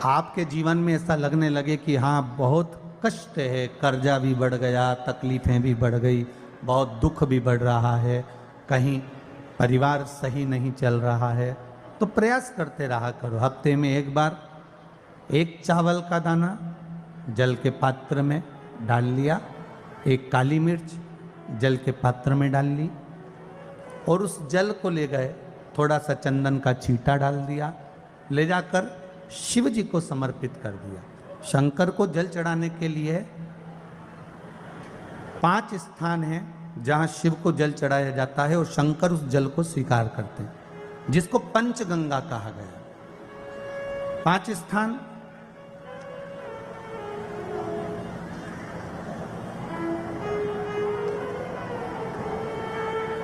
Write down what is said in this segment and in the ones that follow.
आपके जीवन में ऐसा लगने लगे कि हाँ बहुत कष्ट है, कर्जा भी बढ़ गया, तकलीफ़ें भी बढ़ गई, बहुत दुख भी बढ़ रहा है, कहीं परिवार सही नहीं चल रहा है, तो प्रयास करते रहा करो। हफ्ते में एक बार एक चावल का दाना जल के पात्र में डाल लिया, एक काली मिर्च जल के पात्र में डाल ली और उस जल को ले गए, थोड़ा सा चंदन का छींटा डाल दिया, ले जाकर शिव जी को समर्पित कर दिया। शंकर को जल चढ़ाने के लिए 5 स्थान हैं जहां शिव को जल चढ़ाया जाता है और शंकर उस जल को स्वीकार करते हैं, जिसको पंचगंगा कहा गया। 5 स्थान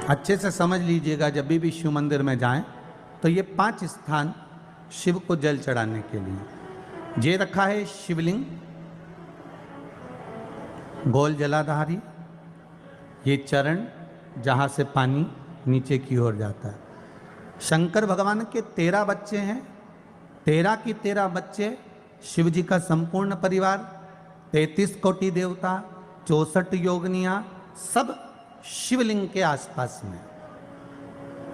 अच्छे से समझ लीजिएगा, जब भी शिव मंदिर में जाएं तो ये 5 स्थान शिव को जल चढ़ाने के लिए ये रखा है। शिवलिंग, गोल जलाधारी, ये चरण जहाँ से पानी नीचे की ओर जाता है। शंकर भगवान के 13 बच्चे हैं, 13 की 13 बच्चे, शिव जी का संपूर्ण परिवार, 33 कोटि देवता, 64 योगनियाँ, सब शिवलिंग के आसपास में।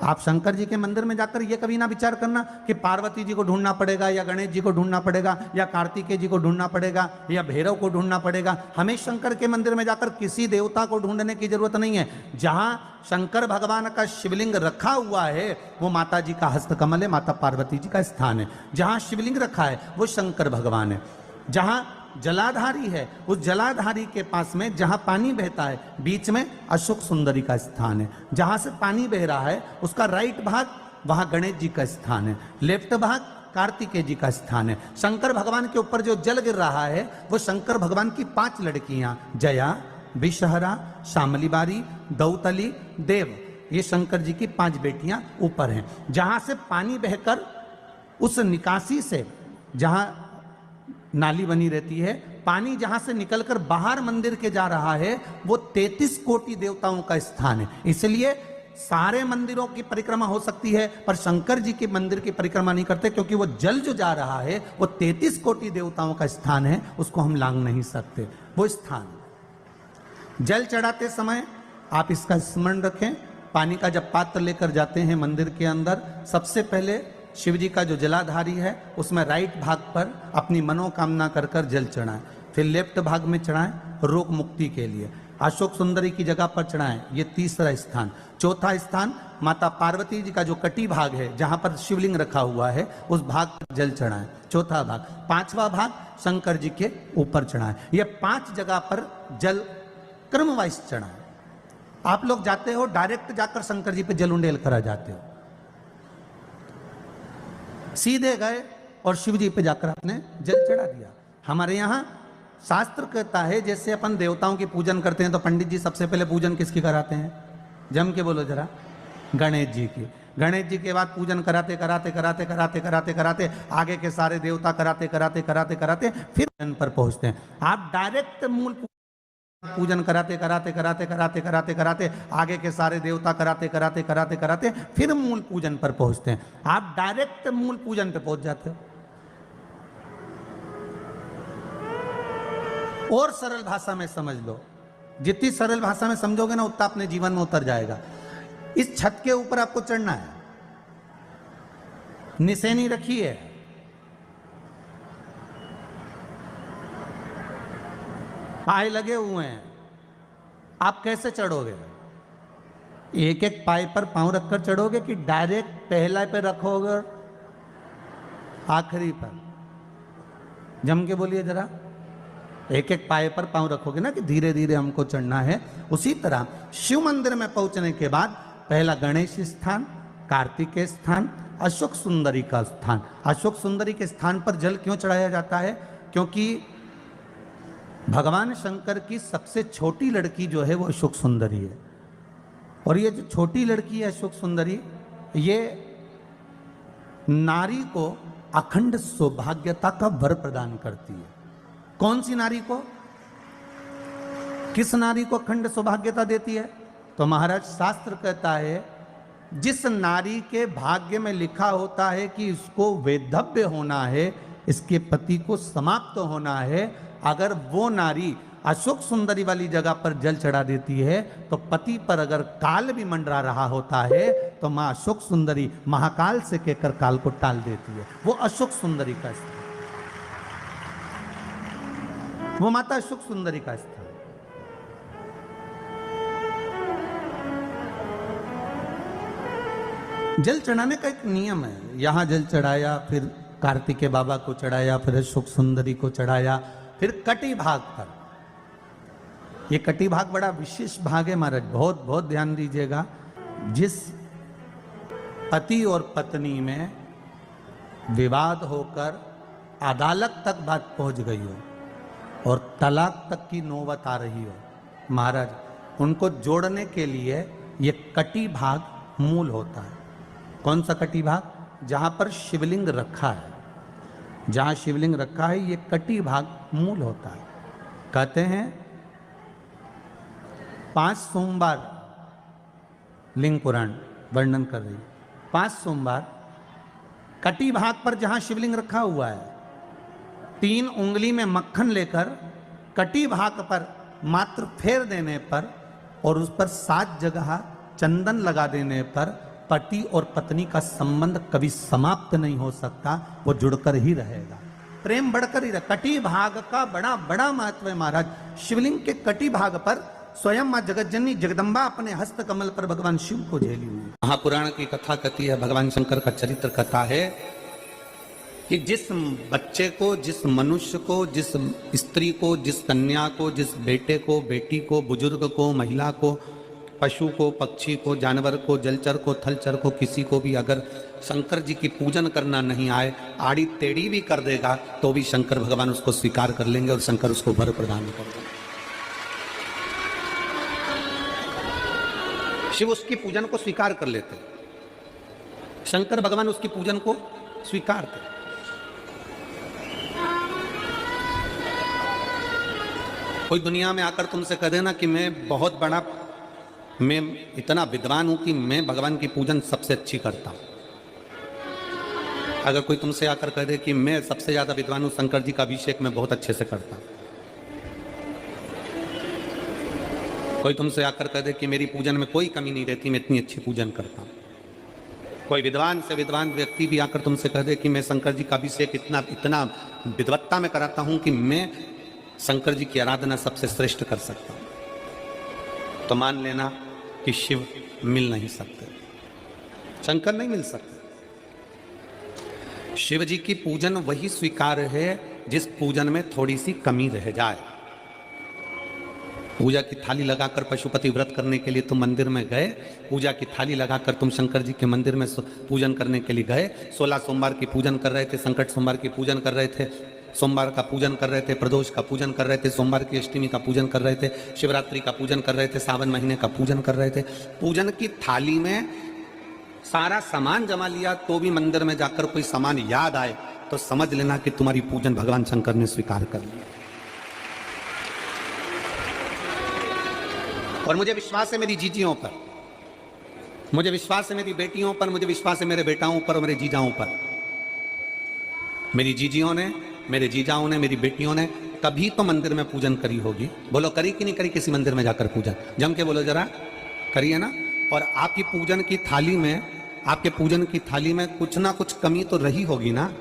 आप शंकर जी के मंदिर में जाकर ये कभी ना विचार करना कि पार्वती जी को ढूंढना पड़ेगा या गणेश जी को ढूंढना पड़ेगा या कार्तिकेय जी को ढूंढना पड़ेगा या भैरव को ढूंढना पड़ेगा। हमें शंकर के मंदिर में जाकर किसी देवता को ढूंढने की जरूरत नहीं है। जहां शंकर भगवान का शिवलिंग रखा हुआ है वो माता जी का हस्तकमल है, माता पार्वती जी का स्थान है। जहां शिवलिंग रखा है वो शंकर भगवान है। जहां जलाधारी है उस जलाधारी के पास में जहां पानी बहता है बीच में अशोक सुंदरी का स्थान है। जहां से पानी बह रहा है उसका राइट भाग वहां गणेश जी का स्थान है, लेफ्ट भाग कार्तिकेय जी का स्थान है। शंकर भगवान के ऊपर जो जल गिर रहा है वो शंकर भगवान की 5 लड़कियां, जया, विषहरा, शामली बारी, दौतली, देव, ये शंकर जी की 5 बेटियां ऊपर हैं। जहां से पानी बहकर उस निकासी से, जहां नाली बनी रहती है, पानी जहां से निकलकर बाहर मंदिर के जा रहा है वो 33 कोटि देवताओं का स्थान है। इसलिए सारे मंदिरों की परिक्रमा हो सकती है पर शंकर जी के मंदिर की परिक्रमा नहीं करते, क्योंकि वो जल जो जा रहा है वो 33 कोटि देवताओं का स्थान है, उसको हम लांग नहीं सकते। वो स्थान जल चढ़ाते समय आप इसका स्मरण रखें। पानी का जब पात्र लेकर जाते हैं मंदिर के अंदर, सबसे पहले शिव जी का जो जलाधारी है उसमें राइट भाग पर अपनी मनोकामना कर कर जल चढ़ाएं, फिर लेफ्ट भाग में चढ़ाएं रोग मुक्ति के लिए। अशोक सुंदरी की जगह पर चढ़ाएं, ये 3रा स्थान। 4था स्थान माता पार्वती जी का जो कटी भाग है जहां पर शिवलिंग रखा हुआ है उस भाग पर जल चढ़ाएं, 4था भाग। 5वां भाग शंकर जी के ऊपर चढ़ाएं। ये 5 जगह पर जल क्रमवाइज चढ़ाएं। आप लोग जाते हो डायरेक्ट जाकर शंकर जी पे जल उंडेल करा जाते हो, सीधे गए और शिव जी पे जाकर आपने जल चढ़ा दिया। हमारे यहाँ शास्त्र कहता है जैसे अपन देवताओं की पूजन करते हैं तो पंडित जी सबसे पहले पूजन किसकी कराते हैं? जम के बोलो जरा, गणेश जी की। गणेश जी के बाद पूजन कराते कराते कराते कराते कराते कराते आगे के सारे देवता कराते कराते कराते कराते फिर जन पर पहुंचते हैं। आप डायरेक्ट मूल पूजन कराते कराते कराते कराते कराते कराते आगे के सारे देवता कराते कराते कराते कराते फिर मूल पूजन पर पहुंचते हैं। आप डायरेक्ट मूल पूजन पे पहुंच जाते हो। और सरल भाषा में समझ लो, जितनी सरल भाषा में समझोगे ना उतना अपने जीवन में उतर जाएगा। इस छत के ऊपर आपको चढ़ना है, निशानी रखी है, पाए लगे हुए हैं, आप कैसे चढ़ोगे? एक एक पाए पर पांव रखकर चढ़ोगे कि डायरेक्ट पहला पे रखोगे आखिरी पर? जम के बोलिए जरा, एक एक पाए पर पांव रखोगे ना कि धीरे धीरे हमको चढ़ना है। उसी तरह शिव मंदिर में पहुंचने के बाद पहला गणेश स्थान, कार्तिकेय स्थान, अशोक सुंदरी का स्थान। अशोक सुंदरी के स्थान पर जल क्यों चढ़ाया जाता है? क्योंकि भगवान शंकर की सबसे छोटी लड़की जो है वो अशोक सुंदरी है, और ये जो छोटी लड़की है अशोक सुंदरी, ये नारी को अखंड सौभाग्यता का वर प्रदान करती है। कौन सी नारी को? किस नारी को अखंड सौभाग्यता देती है? तो महाराज शास्त्र कहता है जिस नारी के भाग्य में लिखा होता है कि इसको वैधव्य होना है, इसके पति को समाप्त होना है। अगर वो नारी अशोक सुंदरी वाली जगह पर जल चढ़ा देती है तो पति पर अगर काल भी मंडरा रहा होता है तो माँ अशोक सुंदरी महाकाल से कहकर काल को टाल देती है। वो अशोक सुंदरी का स्थान, वो माता अशोक सुंदरी का स्थान। जल चढ़ाने का एक नियम है। यहां जल चढ़ाया, फिर कार्तिकेय बाबा को चढ़ाया, फिर अशोक सुंदरी को चढ़ाया, फिर कटी भाग पर। ये कटी भाग बड़ा विशेष भाग है महाराज, बहुत बहुत ध्यान दीजिएगा। जिस पति और पत्नी में विवाद होकर अदालत तक बात पहुंच गई हो और तलाक तक की नौबत आ रही हो, महाराज उनको जोड़ने के लिए ये कटी भाग मूल होता है। कौन सा कटी भाग? जहां पर शिवलिंग रखा है, जहां शिवलिंग रखा है, ये कटी भाग मूल होता है। कहते हैं 5 सोमवार, लिंग पुराण वर्णन कर रही है, 5 सोमवार कटी भाग पर जहां शिवलिंग रखा हुआ है, 3 उंगली में मक्खन लेकर कटी भाग पर मात्र फेर देने पर और उस पर 7 जगह चंदन लगा देने पर पति और पत्नी का संबंध कभी समाप्त नहीं हो सकता, वो जुड़कर ही रहेगा, प्रेम बढ़कर ही रहेगा। कटी भाग का बड़ा बड़ा महत्व है महाराज। शिवलिंग के कटी भाग पर स्वयं मां जगतजननी जगदम्बा अपने हस्त कमल पर भगवान शिव को झेली हुई। महापुराण की कथा कहती है, भगवान शंकर का चरित्र कथा है कि जिस बच्चे को, जिस मनुष्य को, जिस स्त्री को, जिस कन्या को, जिस बेटे को, बेटी को, बुजुर्ग को, महिला को, पशु को, पक्षी को, जानवर को, जलचर को, थलचर को, किसी को भी अगर शंकर जी की पूजन करना नहीं आए, आड़ी टेढ़ी भी कर देगा तो भी शंकर भगवान उसको स्वीकार कर लेंगे और शंकर उसको वर प्रदान कर देंगे। शिव उसकी पूजन को स्वीकार कर लेते, शंकर भगवान उसकी पूजन को स्वीकार करते। कोई दुनिया में आकर तुमसे कह देना कि मैं इतना विद्वान हूं कि मैं भगवान की पूजन सबसे अच्छी करता हूं। अगर कोई तुमसे आकर कह दे कि मैं सबसे ज्यादा विद्वान हूं, शंकर जी का अभिषेक मैं बहुत अच्छे से करता हूं। कोई तुमसे आकर कह दे कि मेरी पूजन में कोई कमी नहीं रहती, मैं इतनी अच्छी पूजन करता हूं। कोई विद्वान से विद्वान व्यक्ति भी आकर तुमसे कह दे कि मैं शंकर जी का अभिषेक इतना विद्वत्ता में कराता हूं कि मैं शंकर जी की आराधना सबसे श्रेष्ठ कर सकता हूं, तो मान लेना कि शिव मिल नहीं सकते, शंकर नहीं मिल सकते। शिव जी की पूजन वही स्वीकार है जिस पूजन में थोड़ी सी कमी रह जाए। पूजा की थाली लगाकर पशुपति व्रत करने के लिए तुम मंदिर में गए, पूजा की थाली लगाकर तुम शंकर जी के मंदिर में पूजन करने के लिए गए, 16 सोमवार की पूजन कर रहे थे, संकट सोमवार की पूजन कर रहे थे, सोमवार का पूजन कर रहे थे, प्रदोष का पूजन कर रहे थे, सोमवार की अष्टमी का पूजन कर रहे थे, शिवरात्रि का पूजन कर रहे थे, सावन महीने का पूजन कर रहे थे। पूजन की थाली में सारा सामान जमा लिया तो भी मंदिर में जाकर कोई सामान याद आए तो समझ लेना कि तुम्हारी पूजन भगवान शंकर ने स्वीकार कर लिया। और मुझे विश्वास है मेरी जीजियों पर, मुझे विश्वास है मेरी बेटियों पर, मुझे विश्वास है मेरे बेटाओं पर और मेरे जीजाओं पर। मेरी जीजियों ने, मेरे जीजाओं ने, मेरी बेटियों ने कभी तो मंदिर में पूजन करी होगी। बोलो करी कि नहीं करी किसी मंदिर में जाकर पूजन? जम के बोलो जरा, करी है ना? और आपकी पूजन की थाली में, आपके पूजन की थाली में कुछ ना कुछ कमी तो रही होगी ना।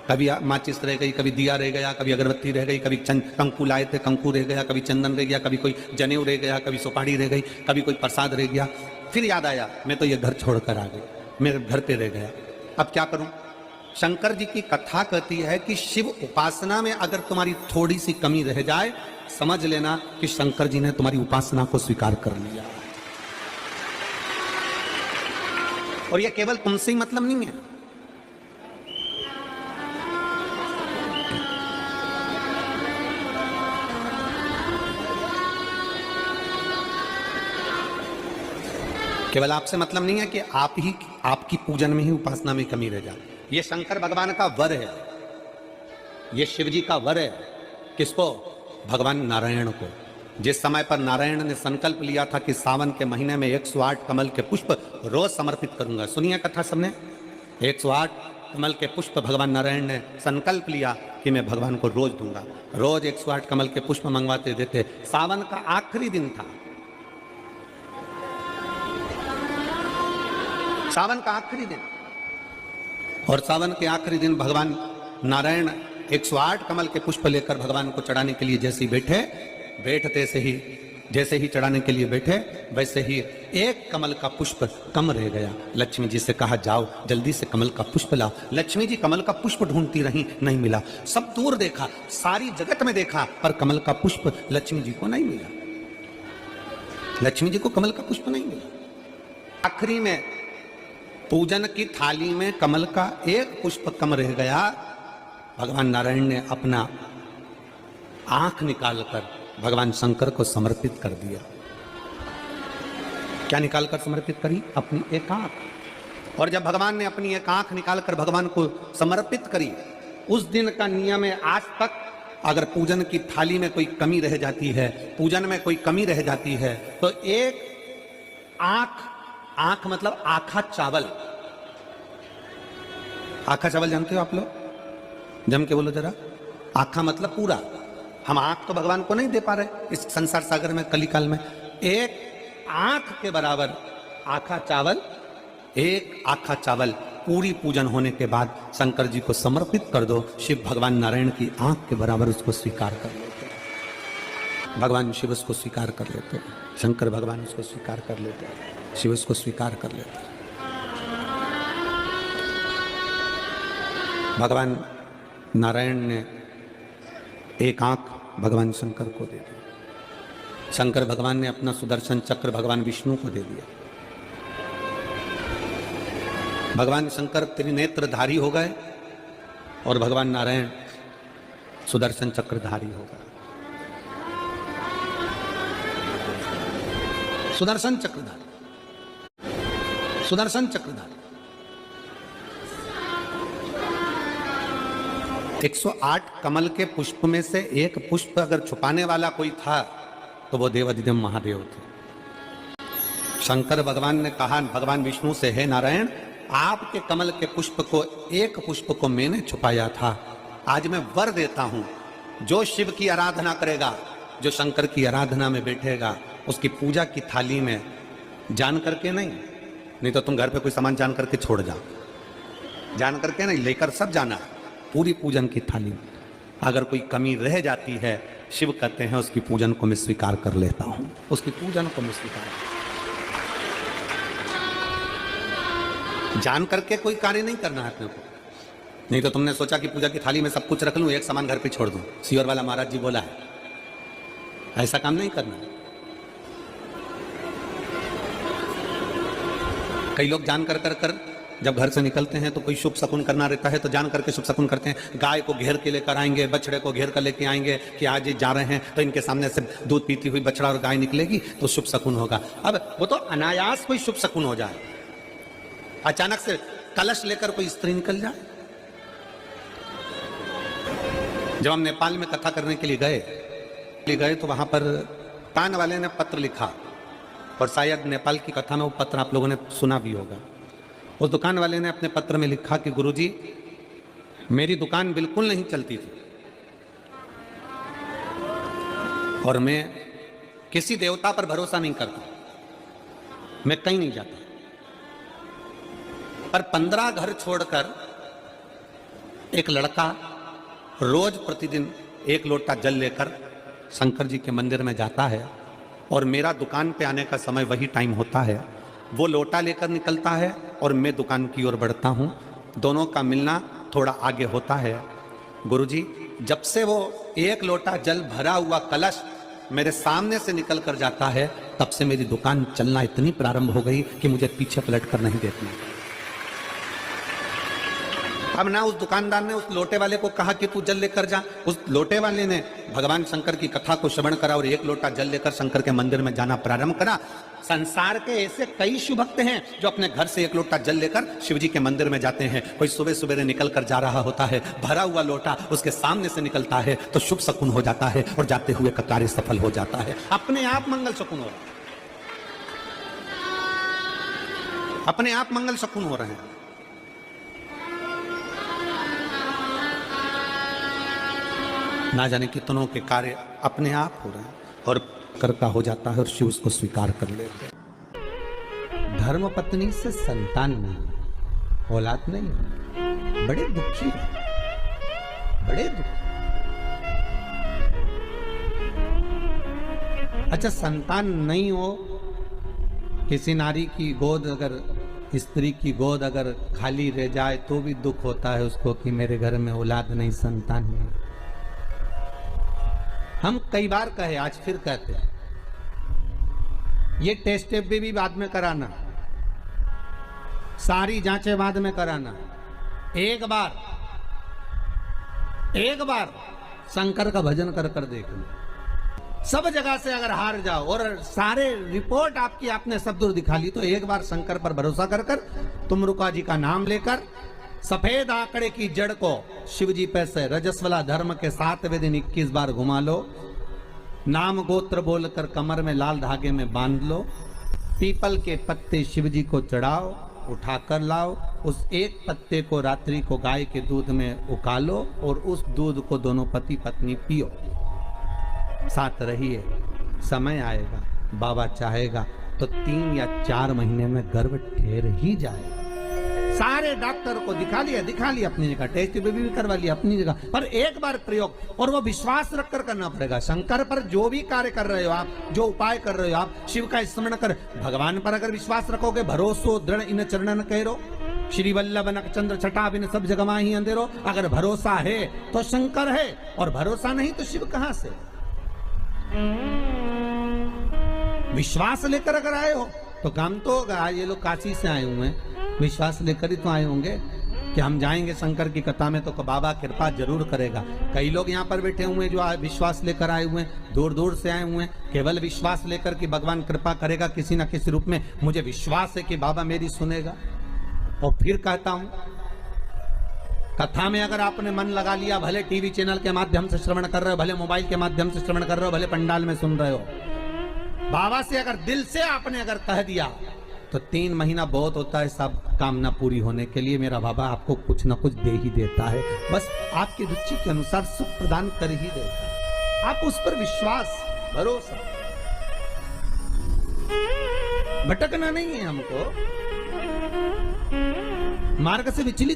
कभी माचिस रह गई, कभी दिया रह गया, कभी अगरबत्ती रह गई, कभी कंकु लाए थे कंकु रह गया, कभी चंदन रह गया, कभी कोई जनेऊ रह गया, कभी सुपारी रह गई, कभी कोई प्रसाद रह गया। फिर याद आया मैं तो ये घर छोड़कर आ गई, मेरे घर पे रह गया, अब क्या करूं? शंकर जी की कथा कहती है कि शिव उपासना में अगर तुम्हारी थोड़ी सी कमी रह जाए, समझ लेना कि शंकर जी ने तुम्हारी उपासना को स्वीकार कर लिया। और यह केवल तुमसे ही मतलब नहीं है, केवल आपसे मतलब नहीं है कि आपकी पूजन में ही, उपासना में कमी रह जाए। ये शंकर भगवान का वर है, ये शिव जी का वर है। किसको? भगवान नारायण को। जिस समय पर नारायण ने संकल्प लिया था कि सावन के महीने में 108 कमल के पुष्प रोज समर्पित करूंगा। सुनिए कथा सबने, 108 कमल के पुष्प भगवान नारायण ने संकल्प लिया कि मैं भगवान को रोज दूंगा। रोज 108 कमल के पुष्प मंगवाते देते। सावन का आखिरी दिन था, सावन का आखिरी दिन, और सावन के आखिरी दिन भगवान नारायण 108 कमल के पुष्प लेकर भगवान को चढ़ाने के लिए जैसे ही बैठते से ही जैसे ही चढ़ाने के लिए बैठे, वैसे ही एक कमल का पुष्प कम रह गया। लक्ष्मी जी से कहा, जाओ जल्दी से कमल का पुष्प लाओ। लक्ष्मी जी कमल का पुष्प ढूंढती रही, नहीं मिला। सब दूर देखा, सारी जगत में देखा, पर कमल का पुष्प लक्ष्मी जी को नहीं मिला। लक्ष्मी जी को कमल का पुष्प नहीं मिला। आखिरी में पूजन की थाली में कमल का एक पुष्प कम रह गया। भगवान नारायण ने अपना आंख निकालकर भगवान शंकर को समर्पित कर दिया। क्या निकालकर समर्पित करी? अपनी एक आंख। और जब भगवान ने अपनी एक आंख निकालकर भगवान को समर्पित करी, उस दिन का नियम है, आज तक अगर पूजन की थाली में कोई कमी रह जाती है, पूजन में कोई कमी रह जाती है, तो एक आंख मतलब आखा चावल। आखा चावल जानते हो आप लोग? जम के बोलो जरा। आखा मतलब पूरा। हम आंख तो भगवान को नहीं दे पा रहे इस संसार सागर में, कलिकाल में। एक आंख के बराबर आखा चावल, एक आखा चावल पूरी पूजन होने के बाद शंकर जी को समर्पित कर दो। शिव भगवान नारायण की आंख के बराबर उसको स्वीकार कर लेते हैं। भगवान शिव उसको स्वीकार कर लेते हैं, शंकर भगवान उसको स्वीकार कर लेते हैं, शिव उसको स्वीकार कर लेते हैं। भगवान नारायण ने एक आंख भगवान शंकर को दे दी। शंकर भगवान ने अपना सुदर्शन चक्र भगवान विष्णु को दे दिया। भगवान शंकर त्रिनेत्रधारी हो गए और भगवान नारायण सुदर्शन चक्रधारी हो गए। सुदर्शन चक्रधारी, सुदर्शन चक्रधारी। 108 कमल के पुष्प में से एक पुष्प अगर छुपाने वाला कोई था तो वो देवाधिदेव महादेव थे। शंकर भगवान ने कहा भगवान विष्णु से, हे नारायण, आपके कमल के पुष्प को, एक पुष्प को मैंने छुपाया था। आज मैं वर देता हूं, जो शिव की आराधना करेगा, जो शंकर की आराधना में बैठेगा, उसकी पूजा की थाली में जान करके नहीं तो तुम घर पे कोई सामान जान करके छोड़ जाओ, जान करके नहीं, लेकर सब जाना। पूरी पूजन की थाली में अगर कोई कमी रह जाती है, शिव कहते हैं उसकी पूजन को मैं स्वीकार कर लेता हूं, उसकी पूजन को मैं स्वीकार। जान करके कोई कार्य नहीं करना है अपने को। नहीं तो तुमने सोचा कि पूजा की थाली में सब कुछ रख लूं, एक सामान घर पे छोड़ दूं। सीवर वाला महाराज जी बोला है, ऐसा काम नहीं करना। कई लोग जान कर जब घर से निकलते हैं तो कोई शुभ शकुन करना रहता है तो जान करके शुभ शकुन करते हैं। गाय को घेर के लेकर आएंगे, बछड़े को घेर कर लेके आएंगे कि आज ये जा रहे हैं तो इनके सामने से दूध पीती हुई बछड़ा और गाय निकलेगी तो शुभ शकुन होगा। अब वो तो अनायास कोई शुभ शकुन हो जाए, अचानक से कलश लेकर कोई स्त्री निकल जाए। जब हम नेपाल में कथा करने के लिए गए तो वहां पर कान वाले ने पत्र लिखा, और शायद नेपाल की कथा में वो पत्र आप लोगों ने सुना भी होगा। उस दुकान वाले ने अपने पत्र में लिखा कि गुरुजी, मेरी दुकान बिल्कुल नहीं चलती थी और मैं किसी देवता पर भरोसा नहीं करता, मैं कहीं नहीं जाता, पर 15 घर छोड़कर एक लड़का रोज प्रतिदिन 1 लोटा जल लेकर शंकर जी के मंदिर में जाता है और मेरा दुकान पे आने का समय वही टाइम होता है। वो लोटा लेकर निकलता है और मैं दुकान की ओर बढ़ता हूँ, दोनों का मिलना थोड़ा आगे होता है। गुरुजी, जब से वो 1 लोटा जल भरा हुआ कलश मेरे सामने से निकल कर जाता है, तब से मेरी दुकान चलना इतनी प्रारंभ हो गई कि मुझे पीछे पलट कर नहीं देखना। अब ना उस दुकानदार ने उस लोटे वाले को कहा कि तू जल लेकर जा, उस लोटे वाले ने भगवान शंकर की कथा को श्रवण करा और 1 लोटा जल लेकर शंकर के मंदिर में जाना प्रारंभ करा। संसार के ऐसे कई शिव भक्त हैं जो अपने घर से 1 लोटा जल लेकर शिव जी के मंदिर में जाते हैं। कोई सुबह सुबह निकल कर जा रहा होता है, भरा हुआ लोटा उसके सामने से निकलता है तो शुभ शकुन हो जाता है और जाते हुए का कार्य सफल हो जाता है। अपने आप मंगल शकुन हो रहा है, अपने आप मंगल शकुन हो रहे हैं। ना जाने कितनों के कार्य अपने आप हो रहे हैं और करता हो जाता है और शिव उसको स्वीकार कर लेते हैं। धर्म पत्नी से संतान नहीं, औलाद नहीं, बड़े दुखी है, बड़े दुखी। अच्छा, संतान नहीं हो, किसी नारी की गोद अगर, स्त्री की गोद अगर खाली रह जाए तो भी दुख होता है उसको कि मेरे घर में औलाद नहीं, संतान नहीं। हम कई बार कहे, आज फिर कहते हैं, ये टेस्ट भी बाद में कराना, सारी जांचें बाद में कराना। एक बार शंकर का भजन कर कर देख लो। सब जगह से अगर हार जाओ और सारे रिपोर्ट आपकी आपने सब दूर दिखा ली, तो एक बार शंकर पर भरोसा कर कर तुमरुका जी का नाम लेकर सफेद आंकड़े की जड़ को शिवजी पे से रजस्वला धर्म के 7वें दिन 21 बार घुमा लो। नाम गोत्र बोलकर कमर में लाल धागे में बांध लो। पीपल के पत्ते शिवजी को चढ़ाओ, उठाकर लाओ। उस एक पत्ते को रात्रि को गाय के दूध में उकालो और उस दूध को दोनों पति पत्नी पियो। साथ रहिए, समय आएगा, बाबा चाहेगा तो 3 या 4 महीने में गर्भ ठहर ही जाएगा। सारे डॉक्टर को दिखा लिया अपनी जगह, टेस्ट भी करवा लिया अपनी जगह, पर एक बार प्रयोग, और वो विश्वास रखकर करना पड़ेगा। शंकर पर जो भी कार्य कर रहे हो आप, जो उपाय कर रहे हो आप, शिव का स्मरण कर, भगवान पर अगर विश्वास रखोगे, भरोसो दृढ़ इन चरणन कहो, श्री वल्लभ नखचंद्र छटा बिन सब जगमा ही अंधेरो। अगर भरोसा है तो शंकर है, और भरोसा नहीं तो शिव कहां से। विश्वास लेकर अगर आए हो तो काम तो होगा। ये लोग काशी से आए हुए हैं, विश्वास लेकर ही तो आए होंगे कि हम जाएंगे शंकर की कथा में तो बाबा कृपा जरूर करेगा। कई लोग यहाँ पर बैठे हुए हैं जो विश्वास लेकर आए हुए हैं, दूर दूर से आए हुए हैं, केवल विश्वास लेकर कि भगवान कृपा करेगा किसी ना किसी रूप में। मुझे विश्वास है कि बाबा मेरी सुनेगा। और फिर कहता हूं, कथा में अगर आपने मन लगा लिया, भले टीवी चैनल के माध्यम से श्रवण कर रहे हो, भले मोबाइल के माध्यम से श्रवण कर रहे हो, भले पंडाल में सुन रहे हो, बाबा से अगर दिल से आपने अगर कह दिया तो 3 महीना बहुत होता है सब कामना पूरी होने के लिए। मेरा बाबा आपको कुछ ना कुछ दे ही देता है, बस आपकी रुचि के अनुसार सुख प्रदान कर ही देता है। आप उस पर विश्वास, भरोसा, भटकना नहीं है हमको, मार्ग से विचलित